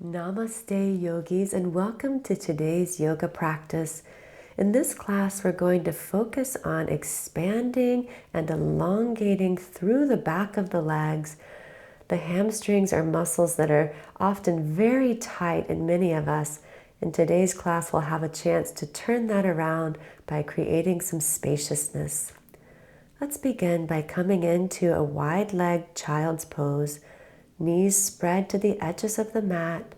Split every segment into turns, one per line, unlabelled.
Namaste, yogis, and welcome to today's yoga practice. In this class, we're going to focus on expanding and elongating through the back of the legs. The hamstrings are muscles that are often very tight in many of us. In today's class, we'll have a chance to turn that around by creating some spaciousness. Let's begin by coming into a wide-legged child's pose. Knees spread to the edges of the mat.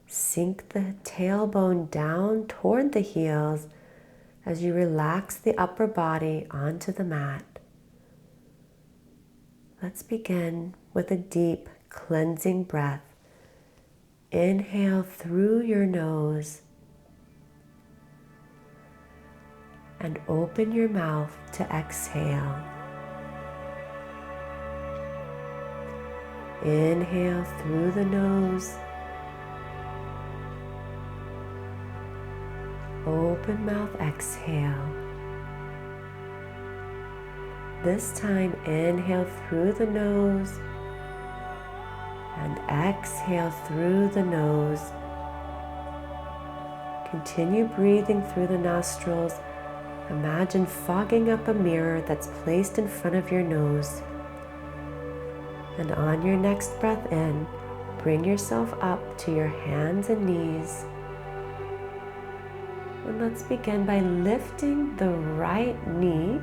Sink the tailbone down toward the heels as you relax the upper body onto the mat. Let's begin with a deep cleansing breath. Inhale through your nose and open your mouth to exhale. Inhale through the nose. Open mouth, exhale. This time, inhale through the nose and exhale through the nose. Continue breathing through the nostrils. Imagine fogging up a mirror that's placed in front of your nose. And on your next breath in, bring yourself up to your hands and knees. And let's begin by lifting the right knee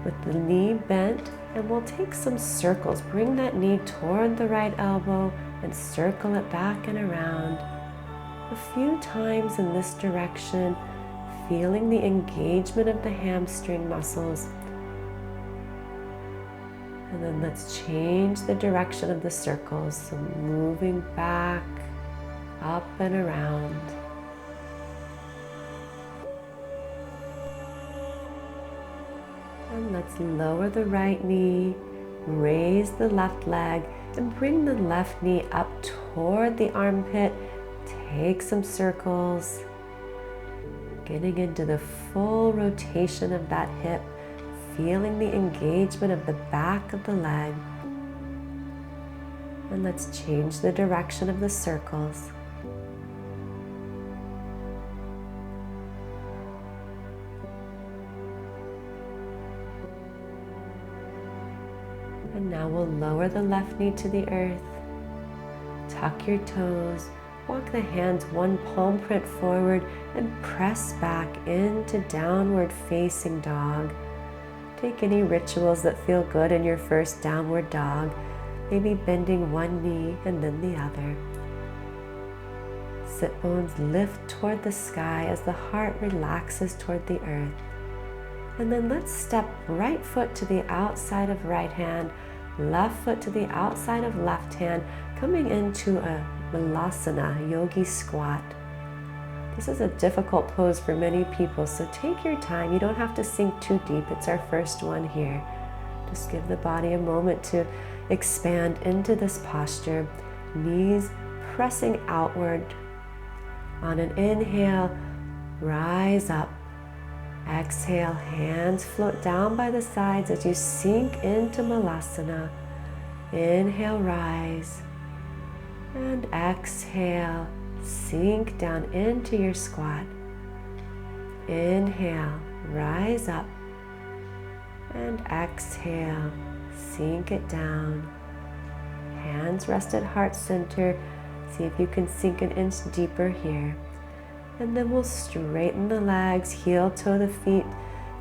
with the knee bent, and we'll take some circles. Bring that knee toward the right elbow and circle it back and around. A few times in this direction, feeling the engagement of the hamstring muscles. And then let's change the direction of the circles, so moving back, up and around. And let's lower the right knee, raise the left leg, and bring the left knee up toward the armpit. Take some circles, getting into the full rotation of that hip, feeling the engagement of the back of the leg. And let's change the direction of the circles. And now we'll lower the left knee to the earth. Tuck your toes. Walk the hands one palm print forward and press back into downward facing dog. Take any rituals that feel good in your first downward dog, maybe bending one knee and then the other. Sit bones lift toward the sky as the heart relaxes toward the earth. And then let's step right foot to the outside of right hand, left foot to the outside of left hand, coming into a misalignment, yogi squat. This is a difficult pose for many people, so take your time. You don't have to sink too deep. It's our first one here. Just give the body a moment to expand into this posture. Knees pressing outward. On an inhale, rise up. Exhale, hands float down by the sides as you sink into Malasana. Inhale, rise. And exhale, sink down into your squat. Inhale, rise up. And exhale, sink it down. Hands rest at heart center. See if you can sink an inch deeper here. And then we'll straighten the legs, heel toe the feet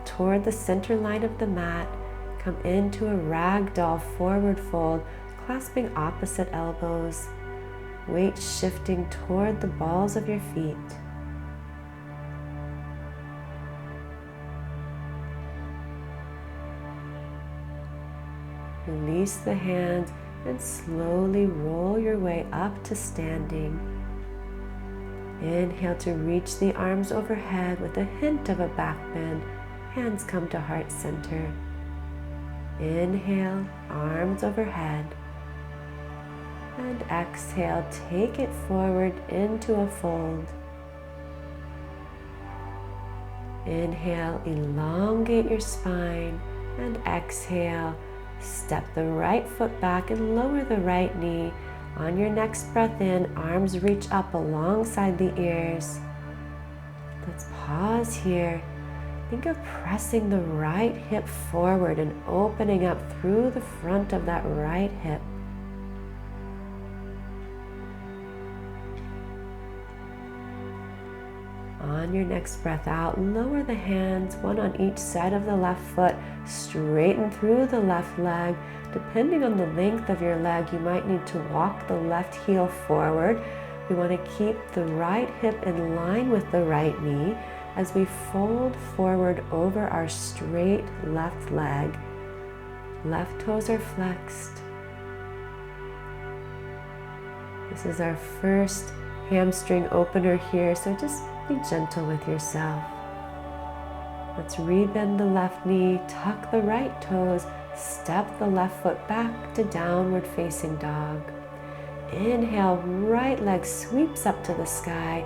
toward the center line of the mat. Come into a ragdoll forward fold, clasping opposite elbows. Weight shifting toward the balls of your feet. Release the hands and slowly roll your way up to standing. Inhale to reach the arms overhead with a hint of a back bend. Hands come to heart center. Inhale, arms overhead. And exhale, take it forward into a fold. Inhale, elongate your spine. And exhale, step the right foot back and lower the right knee. On your next breath in, arms reach up alongside the ears. Let's pause here. Think of pressing the right hip forward and opening up through the front of that right hip. On your next breath out, lower the hands, one on each side of the left foot, straighten through the left leg. Depending on the length of your leg, you might need to walk the left heel forward. We want to keep the right hip in line with the right knee as we fold forward over our straight left leg. Left toes are flexed. This is our first hamstring opener here, so just be gentle with yourself. Let's rebend the left knee, tuck the right toes, step the left foot back to downward facing dog. Inhale, right leg sweeps up to the sky,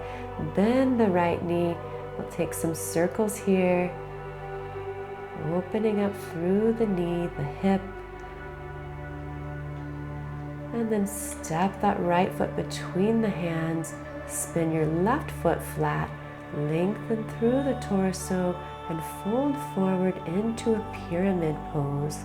bend the right knee. We'll take some circles here, opening up through the knee, the hip, and then step that right foot between the hands, spin your left foot flat, lengthen through the torso, and fold forward into a pyramid pose.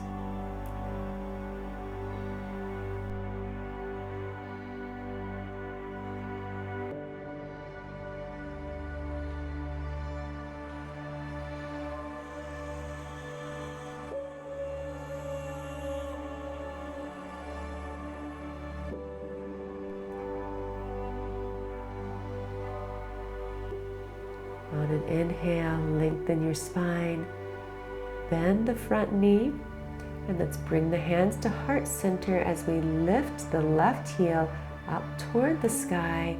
On an inhale, lengthen your spine, bend the front knee, and let's bring the hands to heart center as we lift the left heel up toward the sky,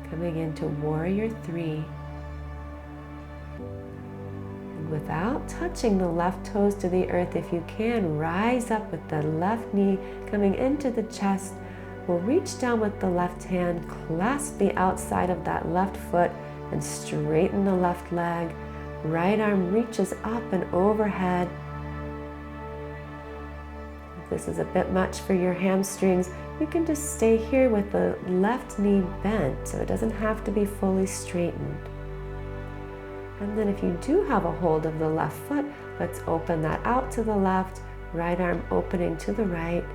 coming into warrior three. And without touching the left toes to the earth, if you can, rise up with the left knee coming into the chest. We'll reach down with the left hand, clasp the outside of that left foot, and straighten the left leg. Right arm reaches up and overhead. If this is a bit much for your hamstrings, you can just stay here with the left knee bent, so it doesn't have to be fully straightened. And then if you do have a hold of the left foot, let's open that out to the left, right arm opening to the right.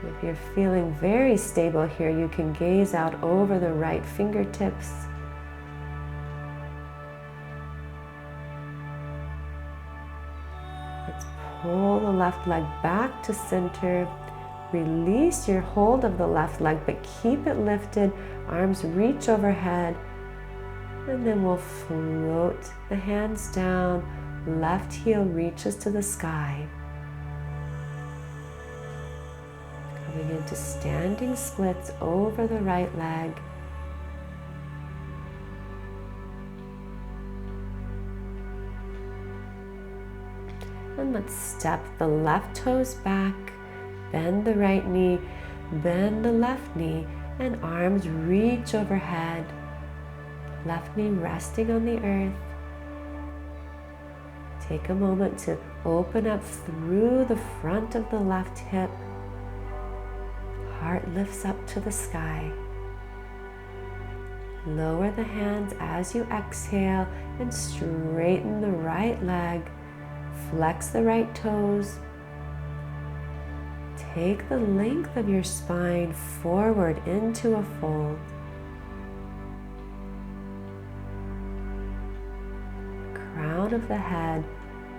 If you're feeling very stable here, you can gaze out over the right fingertips. Pull the left leg back to center. Release your hold of the left leg, but keep it lifted. Arms reach overhead. And then we'll float the hands down. Left heel reaches to the sky. Coming into standing splits over the right leg. And let's step the left toes back, bend the right knee, bend the left knee, and arms reach overhead. Left knee resting on the earth. Take a moment to open up through the front of the left hip. Heart lifts up to the sky. Lower the hands as you exhale and straighten the right leg. Flex the right toes. Take the length of your spine forward into a fold. Crown of the head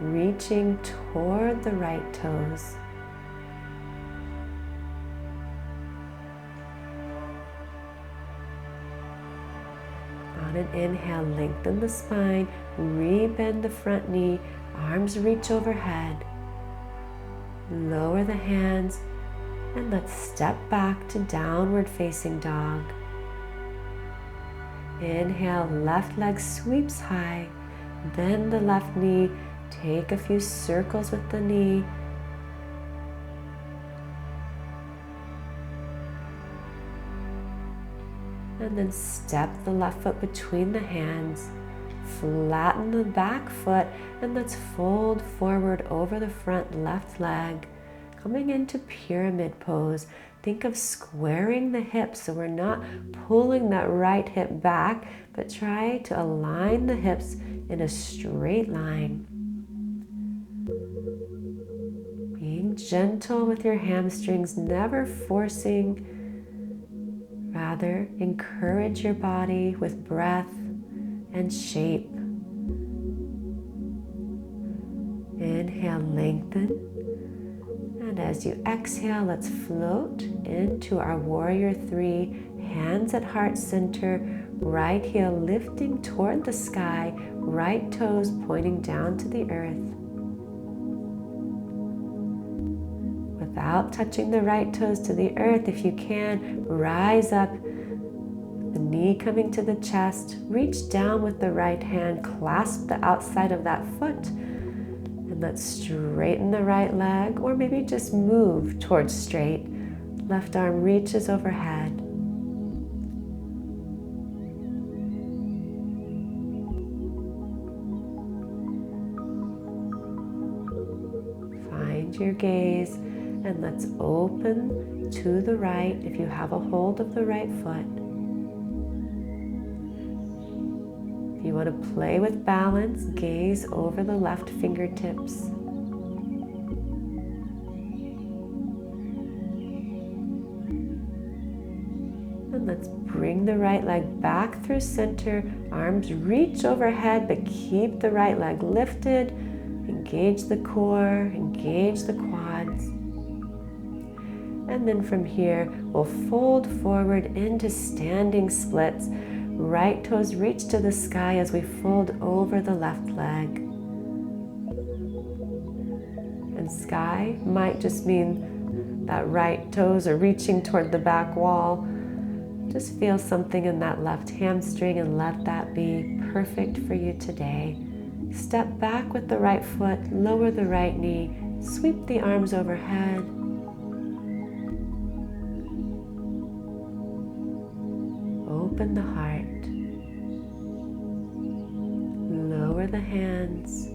reaching toward the right toes. On an inhale, lengthen the spine, rebend the front knee, arms reach overhead. Lower the hands and let's step back to downward facing dog. Inhale, left leg sweeps high. Bend the left knee. Take a few circles with the knee. And then step the left foot between the hands. Flatten the back foot and let's fold forward over the front left leg, coming into pyramid pose. think of squaring the hips, so we're not pulling that right hip back, but try to align the hips in a straight line. Being gentle with your hamstrings, never forcing, rather encourage your body with breath and shape. Inhale, lengthen. And as you exhale, let's float into our warrior three, hands at heart center, right heel lifting toward the sky, right toes pointing down to the earth. Without touching the right toes to the earth, if you can, rise up, the knee coming to the chest, reach down with the right hand, clasp the outside of that foot, and let's straighten the right leg, or maybe just move towards straight. Left arm reaches overhead. Find your gaze, and let's open to the right if you have a hold of the right foot. If you want to play with balance, gaze over the left fingertips. And let's bring the right leg back through center. Arms reach overhead, but keep the right leg lifted. Engage the core, engage the quads. And then from here, we'll fold forward into standing splits. Right toes reach to the sky as we fold over the left leg. And sky might just mean that right toes are reaching toward the back wall. Just feel something in that left hamstring and let that be perfect for you today. Step back with the right foot, lower the right knee, sweep the arms overhead. Open the heart. Lower the hands.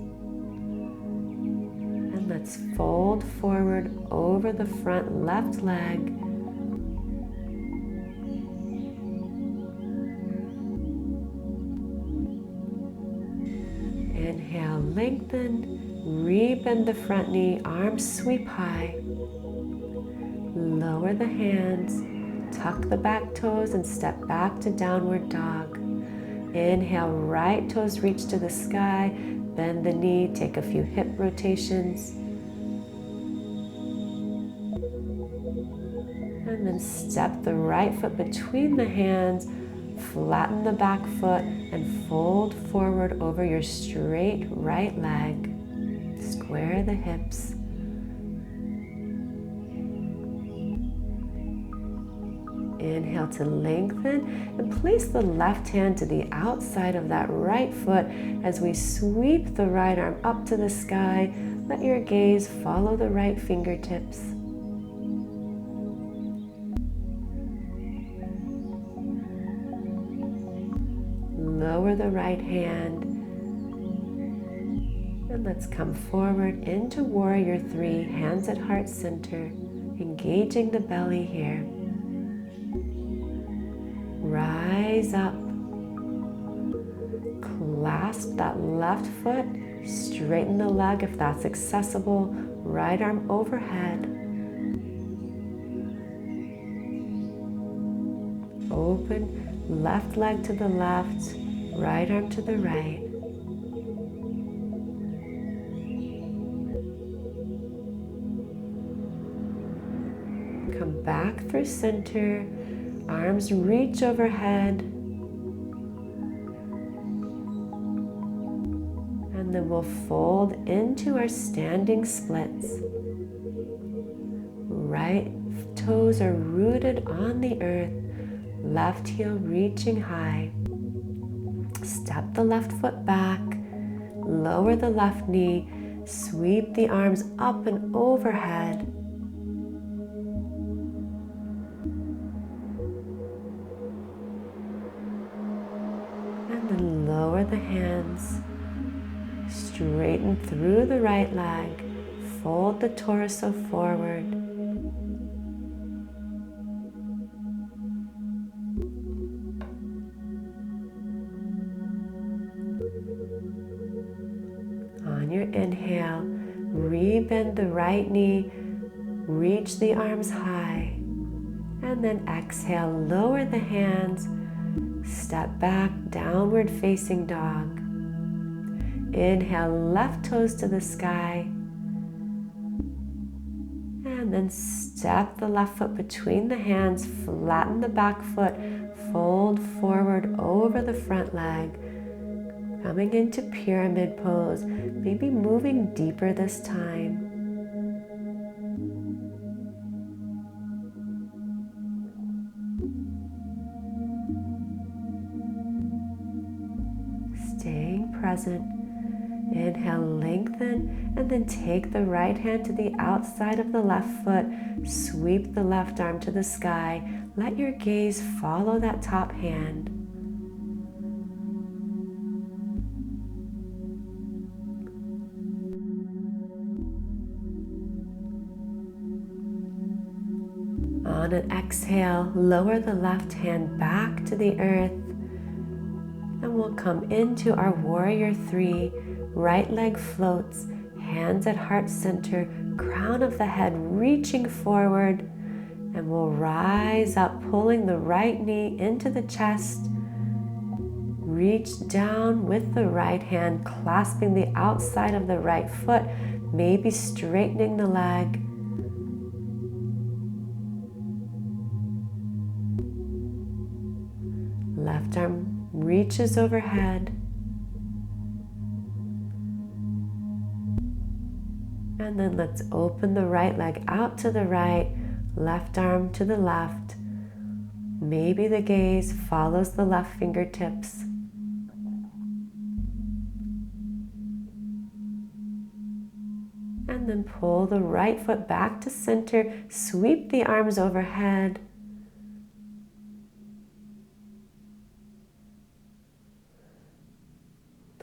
And let's fold forward over the front left leg. Inhale, lengthen, rebend the front knee, arms sweep high. Lower the hands, tuck the back toes and step back to downward dog. Inhale, right toes reach to the sky, bend the knee, take a few hip rotations. And then step the right foot between the hands, flatten the back foot, and fold forward over your straight right leg. Square the hips. Inhale to lengthen and place the left hand to the outside of that right foot as we sweep the right arm up to the sky. Let your gaze follow the right fingertips. Lower the right hand. And let's come forward into warrior three, hands at heart center, engaging the belly here. Rise up. Clasp that left foot, straighten the leg if that's accessible, right arm overhead. Open, left leg to the left, right arm to the right. Come back through center, arms reach overhead. And then we'll fold into our standing splits. Right toes are rooted on the earth, left heel reaching high. Step the left foot back, lower the left knee, sweep the arms up and overhead. And then lower the hands, straighten through the right leg, fold the torso forward. your inhale, rebend the right knee, reach the arms high, and then exhale, lower the hands, step back, downward facing dog. Inhale, left toes to the sky, and then step the left foot between the hands, flatten the back foot, fold forward over the front leg, coming into pyramid pose, maybe moving deeper this time. Staying present. Inhale, lengthen, and then take the right hand to the outside of the left foot, sweep the left arm to the sky, let your gaze follow that top hand. On an exhale, lower the left hand back to the earth, and we'll come into our warrior three. Right leg floats, hands at heart center, crown of the head reaching forward, and we'll rise up, pulling the right knee into the chest. Reach down with the right hand, clasping the outside of the right foot, maybe straightening the leg. Left arm reaches overhead. And then let's open the right leg out to the right, left arm to the left. Maybe the gaze follows the left fingertips. And then pull the right foot back to center, sweep the arms overhead.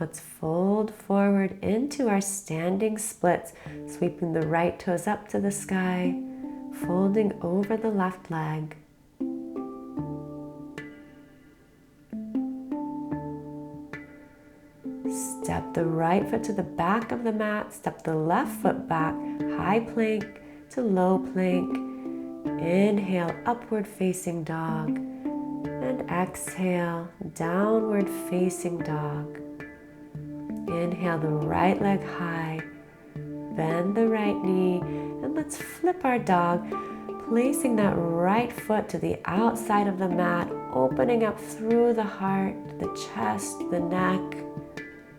Let's fold forward into our standing splits, sweeping the right toes up to the sky, folding over the left leg. Step the right foot to the back of the mat, step the left foot back, high plank to low plank. Inhale, upward facing dog, and exhale, downward facing dog. Inhale the right leg high, bend the right knee, and let's flip our dog, placing that right foot to the outside of the mat, opening up through the heart, the chest, the neck.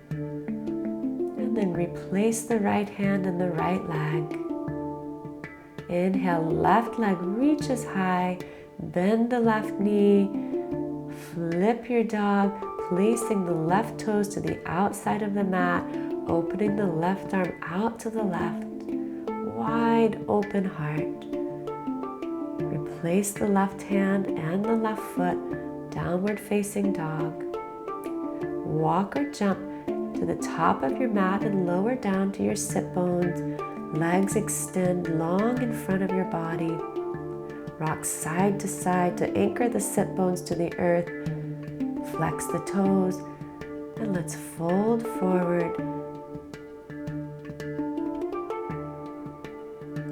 And then replace the right hand in the right leg. Inhale, left leg reaches high, bend the left knee, flip your dog, placing the left toes to the outside of the mat, opening the left arm out to the left, wide open heart. Replace the left hand and the left foot, downward facing dog. Walk or jump to the top of your mat and lower down to your sit bones. Legs extend long in front of your body. Rock side to side to anchor the sit bones to the earth. Flex the toes, and let's fold forward.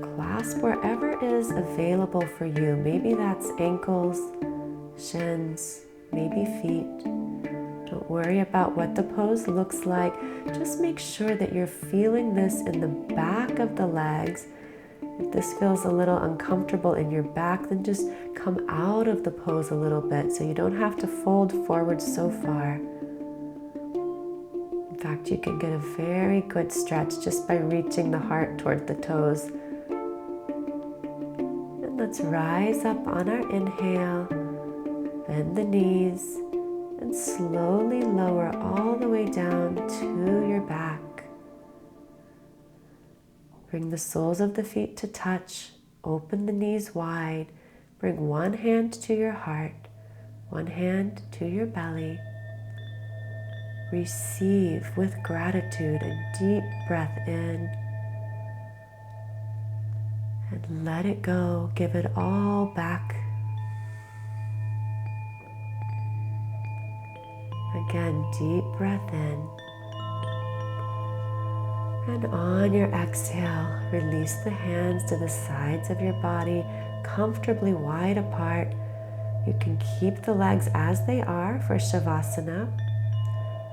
Clasp wherever is available for you. Maybe that's ankles, shins, maybe feet. Don't worry about what the pose looks like. Just make sure that you're feeling this in the back of the legs. If this feels a little uncomfortable in your back, then just come out of the pose a little bit so you don't have to fold forward so far. In fact, you can get a very good stretch just by reaching the heart toward the toes. And let's rise up on our inhale, bend the knees, and slowly lower all the way down to your back. Bring the soles of the feet to touch, open the knees wide, bring one hand to your heart, one hand to your belly. Receive with gratitude a deep breath in, and let it go, give it all back. Again, deep breath in. And on your exhale, release the hands to the sides of your body, comfortably wide apart. You can keep the legs as they are for Shavasana,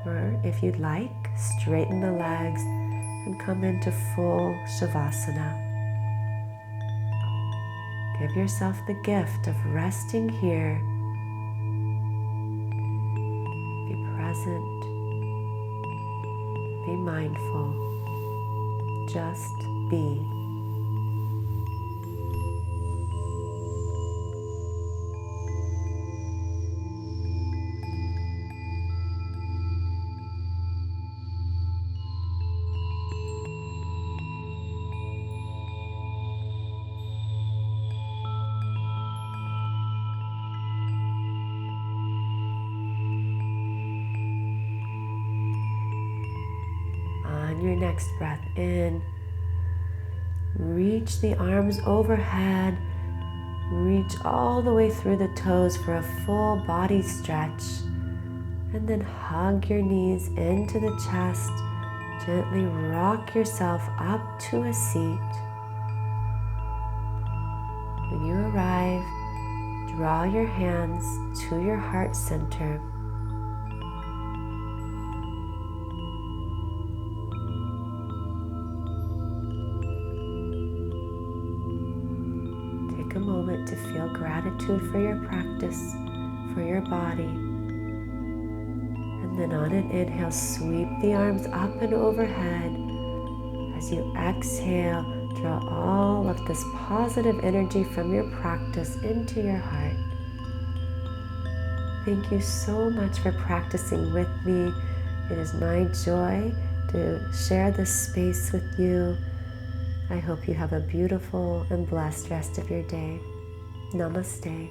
or if you'd like, straighten the legs and come into full Shavasana. Give yourself the gift of resting here. Be present. Be mindful. Just be. On your next breath in, reach the arms overhead, reach all the way through the toes for a full body stretch, and then hug your knees into the chest. Gently rock yourself up to a seat. When you arrive, draw your hands to your heart center. Take a moment to feel gratitude for your practice, for your body. And then on an inhale, sweep the arms up and overhead. As you exhale, draw all of this positive energy from your practice into your heart. Thank you so much for practicing with me. It is my joy to share this space with you. I hope you have a beautiful and blessed rest of your day. Namaste.